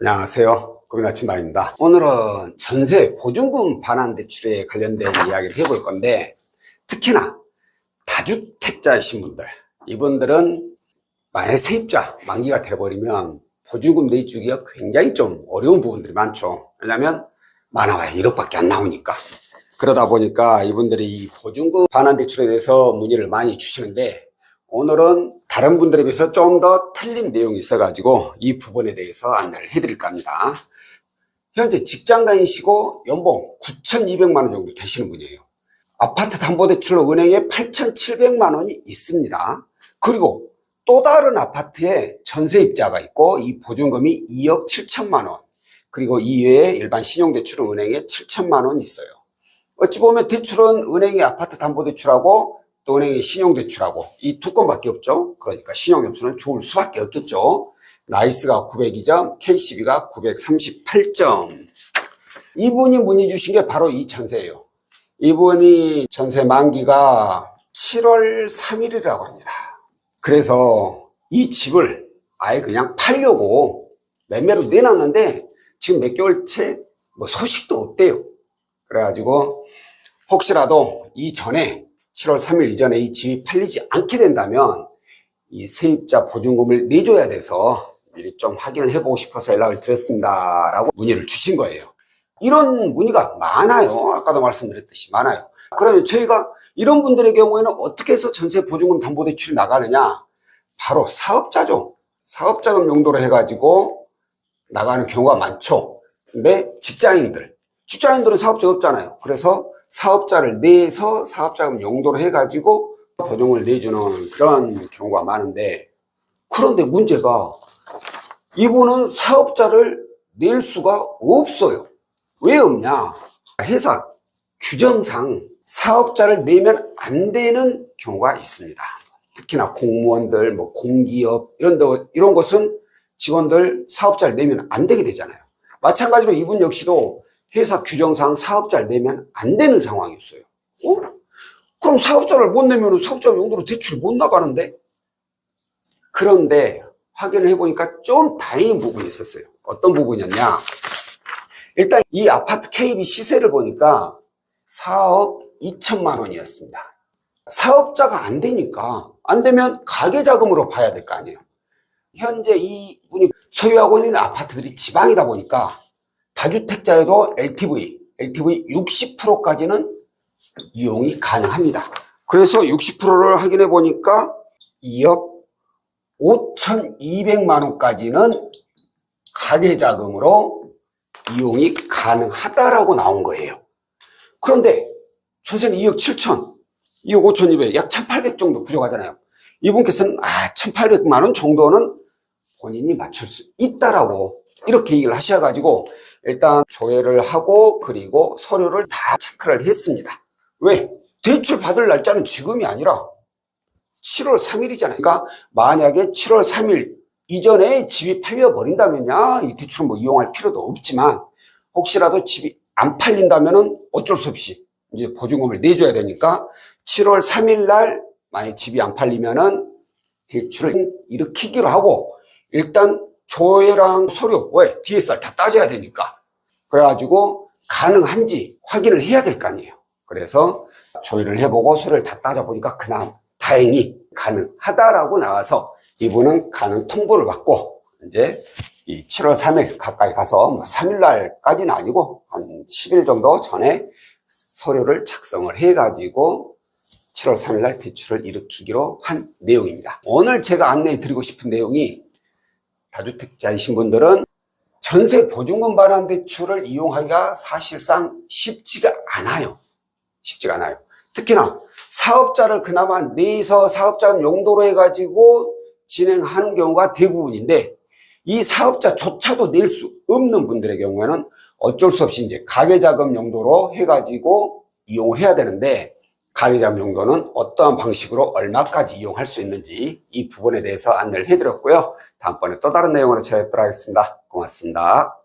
안녕하세요. 고민아침마입니다. 오늘은 전세 보증금 반환 대출에 관련된 이야기를 해볼 건데, 특히나 다주택자이신 분들, 이분들은 만약 세입자 만기가 돼버리면 보증금 내주기가 굉장히 좀 어려운 부분들이 많죠. 왜냐하면 많아봐야 1억밖에 안 나오니까. 그러다 보니까 이분들이 이 보증금 반환 대출에 대해서 문의를 많이 주시는데, 오늘은 다른 분들에 비해서 좀 더 틀린 내용이 있어가지고 이 부분에 대해서 안내를 해드릴까 합니다. 현재 직장 다니시고 연봉 9,200만 원 정도 되시는 분이에요. 아파트 담보대출로 은행에 8,700만 원이 있습니다. 그리고 또 다른 아파트에 전세입자가 있고 이 보증금이 2억 7천만 원, 그리고 이외에 일반 신용대출은 은행에 7천만 원이 있어요. 어찌 보면 대출은 은행의 아파트 담보대출하고 또 은행의 신용대출하고 이 두 건밖에 없죠. 그러니까 신용대출은 좋을 수밖에 없겠죠. 나이스가 902점, KCB가 938점. 이분이 문의 주신 게 바로 이 전세예요. 이분이 전세 만기가 7월 3일이라고 합니다. 그래서 이 집을 아예 그냥 팔려고 매매로 내놨는데 지금 몇 개월째 소식도 없대요. 그래가지고 혹시라도 이전에 7월 3일 이전에 이 집이 팔리지 않게 된다면 이 세입자 보증금을 내줘야 돼서 미리 좀 확인을 해보고 싶어서 연락을 드렸습니다 라고 문의를 주신 거예요. 이런 문의가 많아요. 아까도 말씀드렸듯이 많아요. 그러면 저희가 이런 분들의 경우에는 어떻게 해서 전세 보증금 담보대출이 나가느냐, 바로 사업자죠. 사업자금 용도로 해가지고 나가는 경우가 많죠. 근데 직장인들은 사업자가 없잖아요. 그래서 사업자를 내서 사업자금 용도로 해가지고 보증을 내주는 그런 경우가 많은데, 그런데 문제가 이분은 사업자를 낼 수가 없어요. 왜 없냐? 회사 규정상 사업자를 내면 안 되는 경우가 있습니다. 특히나 공무원들, 공기업 이런 것은 직원들 사업자를 내면 안 되게 되잖아요. 마찬가지로 이분 역시도 회사 규정상 사업자를 내면 안 되는 상황이었어요. 그럼 사업자를 못 내면 사업자 용도로 대출 못 나가는데? 그런데 확인을 해보니까 좀 다행인 부분이 있었어요. 어떤 부분이었냐? 일단 이 아파트 KB 시세를 보니까 4억 2천만 원이었습니다. 사업자가 안 되니까, 안 되면 가계자금으로 봐야 될 거 아니에요. 현재 이분이 소유하고 있는 아파트들이 지방이다 보니까 다주택자여도 LTV 60%까지는 이용이 가능합니다. 그래서 60%를 확인해 보니까 2억 5,200만 원까지는 가계자금으로 이용이 가능하다라고 나온 거예요. 그런데 전세는 2억 7천, 2억 5,200, 약 1,800 정도 부족하잖아요. 이분께서는 1,800만 원 정도는 본인이 맞출 수 있다라고 이렇게 얘기를 하셔가지고 일단 조회를 하고 그리고 서류를 다 체크를 했습니다. 왜? 대출 받을 날짜는 지금이 아니라 7월 3일이잖아요. 그러니까 만약에 7월 3일 이전에 집이 팔려버린다면야 이 대출은 이용할 필요도 없지만, 혹시라도 집이 안 팔린다면은 어쩔 수 없이 이제 보증금을 내줘야 되니까 7월 3일 날 만약 집이 안 팔리면은 대출을 일으키기로 하고, 일단 조회랑 서류, 왜? DSR 다 따져야 되니까. 그래가지고 가능한지 확인을 해야 될 거 아니에요. 그래서 조회를 해보고 서류를 다 따져보니까 그나마 다행히 가능하다라고 나와서 이분은 가능 통보를 받고 이제 이 7월 3일 가까이 가서 3일 날까지는 아니고 한 10일 정도 전에 서류를 작성을 해가지고 7월 3일 날 대출을 일으키기로 한 내용입니다. 오늘 제가 안내해 드리고 싶은 내용이, 다주택자이신 분들은 전세 보증금 반환 대출을 이용하기가 사실상 쉽지가 않아요. 특히나 사업자를 그나마 내서 사업자금 용도로 해가지고 진행하는 경우가 대부분인데, 이 사업자조차도 낼 수 없는 분들의 경우에는 어쩔 수 없이 이제 가계자금 용도로 해가지고 이용을 해야 되는데, 가계자금 용도는 어떠한 방식으로 얼마까지 이용할 수 있는지 이 부분에 대해서 안내를 해드렸고요. 다음번에 또 다른 내용으로 찾아뵙도록 하겠습니다. 고맙습니다.